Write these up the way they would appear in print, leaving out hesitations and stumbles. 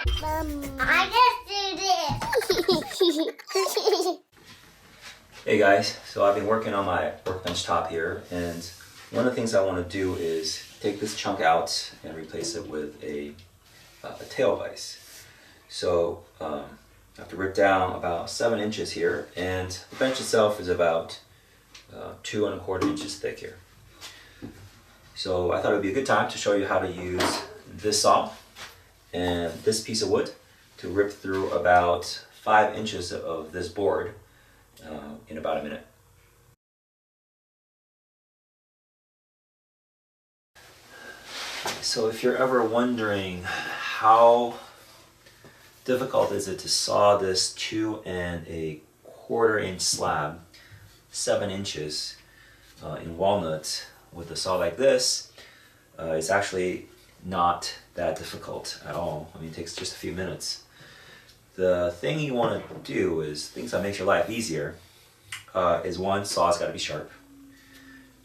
I just do this. Hey guys, so I've been working on my workbench top here, and one of the things I want to do is take this chunk out and replace it with a tail vise. So I have to rip down about 7 inches here, and the bench itself is about 2 1/4 inches thick here. So I thought it would be a good time to show you how to use this saw and this piece of wood to rip through about 5 inches of this board in about a minute. So if you're ever wondering how difficult is it to saw this 2 1/4 inch slab 7 inches in walnut with a saw like this, it's actually not that difficult at all. I mean, it takes just a few minutes. The thing you want to do is things that makes your life easier is one, saw's got to be sharp.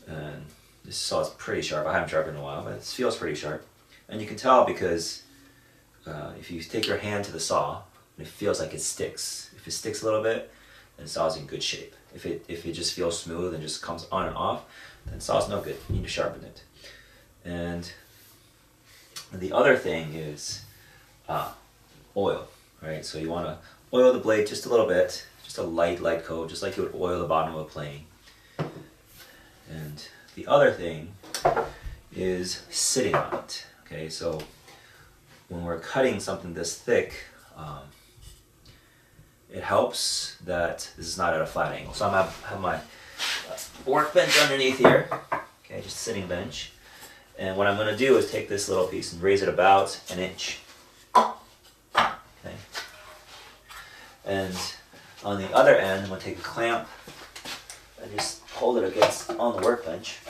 And this saw is pretty sharp. I haven't sharpened in a while, but it feels pretty sharp. And you can tell because if you take your hand to the saw, it feels like it sticks. If it sticks a little bit, then the saw's in good shape. If it just feels smooth and just comes on and off, then saw's no good. You need to sharpen it. And the other thing is oil, right? So you want to oil the blade just a little bit, just a light coat, just like you would oil the bottom of a plane. And the other thing is sitting on it. Okay, so when we're cutting something this thick, it helps that this is not at a flat angle. So I'm gonna have my workbench underneath here, okay, just a sitting bench. And what I'm going to do is take this little piece and raise it about 1 inch. Okay. And on the other end, I'm going to take a clamp and just hold it against on the workbench.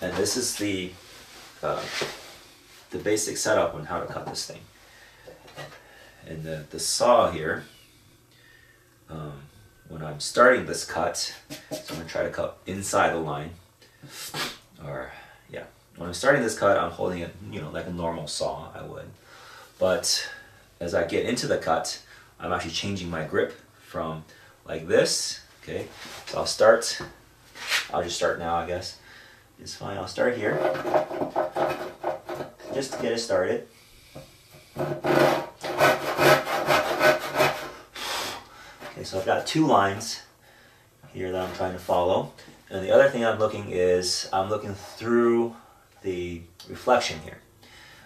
And this is the basic setup on how to cut this thing. And the saw here, when I'm starting this cut, so I'm going to try to cut inside the line. Or yeah, when I'm starting this cut, I'm holding it, like a normal saw I would. But as I get into the cut, I'm actually changing my grip from like this. Okay, so I'll just start now, I guess. It's fine. I'll start here just to get it started. Okay, so I've got 2 lines here that I'm trying to follow. And the other thing I'm looking through the reflection here.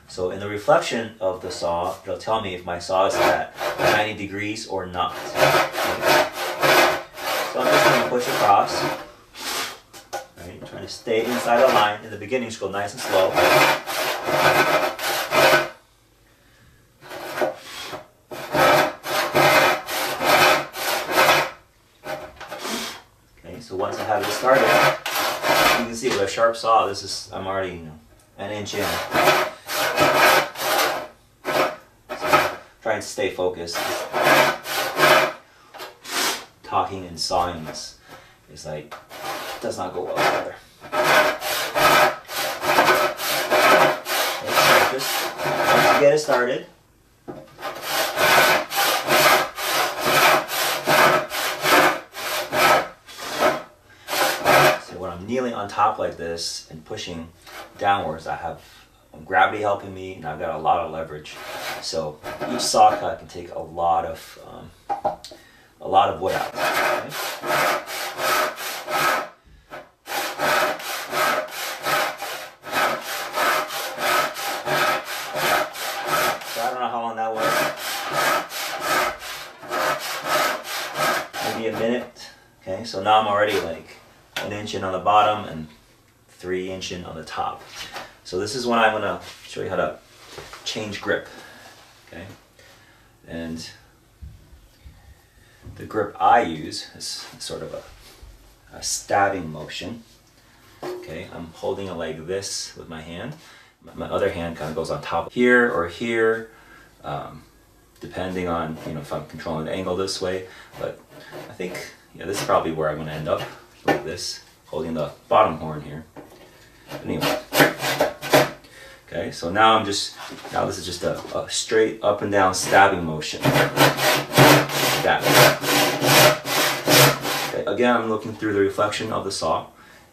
So in the reflection of the saw, it'll tell me if my saw is at 90 degrees or not. Okay. So I'm just going to push across. Right, trying to stay inside the line. In the beginning, just go nice and slow. So once I have it started, you can see with a sharp saw, I'm already 1 inch in. So trying to stay focused. Talking and sawing is like, does not go well together. Okay, so just once you get it started, kneeling on top like this and pushing downwards, I have gravity helping me, and I've got a lot of leverage. So each saw cut can take a lot of wood out. Okay? So I don't know how long that was. Maybe a minute. Okay, so now I'm already like 1 inch in on the bottom and 3 inch in on the top. So this is when I'm going to show you how to change grip. Okay, and the grip I use is sort of a stabbing motion. Okay, I'm holding it like this with my hand. My other hand kind of goes on top here or here, depending on if I'm controlling the angle this way. But I think this is probably where I'm going to end up, like this, holding the bottom horn here. But anyway, Okay, so now this is just a straight up and down stabbing motion. Like that. Okay, again, I'm looking through the reflection of the saw,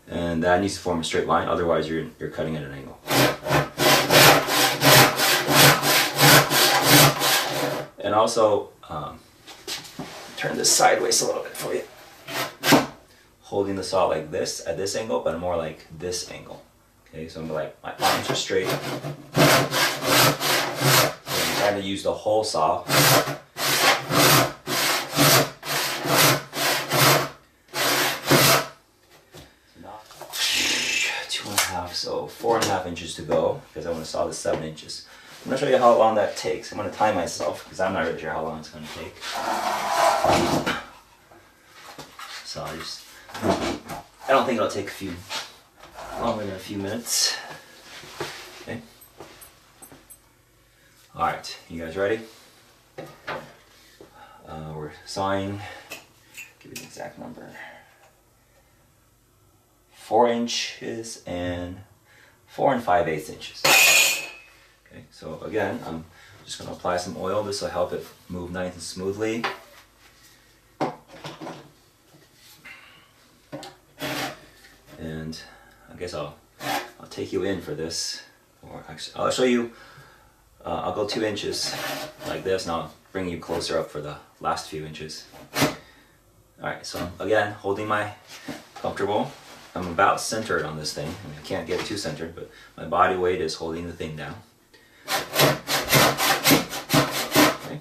and that needs to form a straight line, otherwise you're cutting at an angle. And also, turn this sideways a little bit for you. Holding the saw like this, at this angle, but more like this angle. Okay, so I'm like, my arms are straight. So I'm trying to use the whole saw. 2.5, so 4.5 inches to go, because I want to saw this 7 inches. I'm going to show you how long that takes. I'm going to time myself, because I'm not really sure how long it's going to take. So I don't think it'll take longer than a few minutes. Okay. Alright, you guys ready? We're sawing, give you the exact number, 4 inches and 4 5/8 inches. Okay, so again, I'm just going to apply some oil. This will help it move nice and smoothly. And I guess I'll take you in for this, or actually I'll show you. I'll go 2 inches like this, and I'll bring you closer up for the last few inches. All right, so again, holding my comfortable. I'm about centered on this thing. I mean, I can't get too centered, but my body weight is holding the thing down. Okay,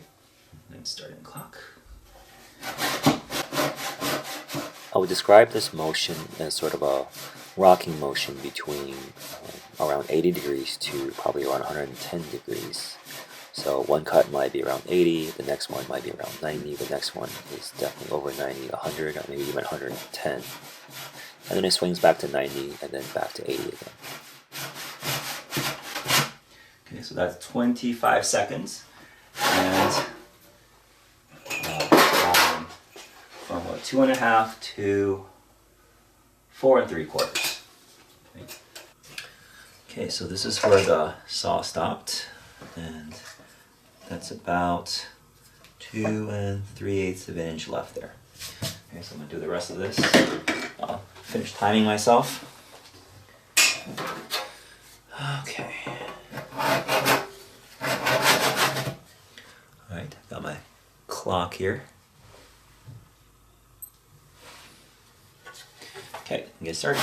then starting the clock. I would describe this motion as sort of a rocking motion between around 80 degrees to probably around 110 degrees. So one cut might be around 80, the next one might be around 90, the next one is definitely over 90, 100, or maybe even 110. And then it swings back to 90 and then back to 80 again. Okay, so that's 25 seconds. And from 2.5 to 4 3/4. Okay, so this is where the saw stopped, and that's about 2 3/8 of an inch left there. Okay, so I'm gonna do the rest of this. I'll finish timing myself. Okay. All right, got my clock here. Okay, get started.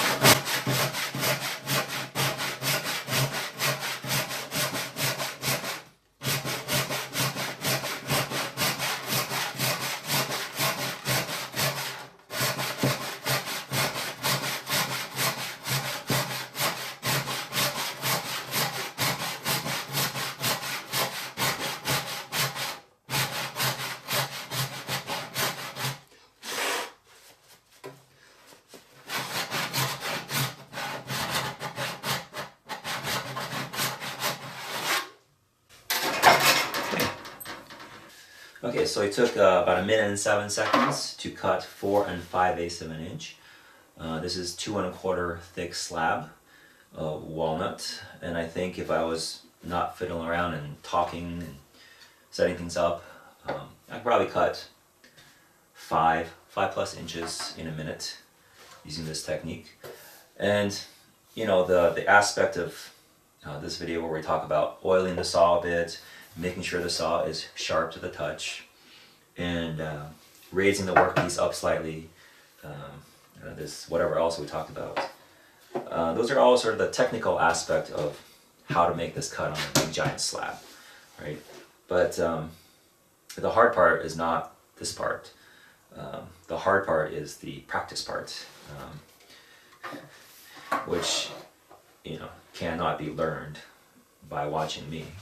Okay, so it took about 1 minute and 7 seconds to cut 4 5/8 of an inch. This is 2 1/4 thick slab of walnut, and I think if I was not fiddling around and talking and setting things up, I could probably cut 5+ inches in a minute using this technique. And you know, the aspect of this video where we talk about oiling the saw a bit, making sure the saw is sharp to the touch, and raising the workpiece up slightly, this whatever else we talked about. Those are all sort of the technical aspect of how to make this cut on a big giant slab, right? But the hard part is not this part. The hard part is the practice part, which, you know, cannot be learned by watching me.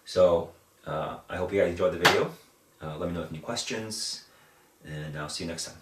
So I hope you guys enjoyed the video. Let me know if you have any questions, and I'll see you next time.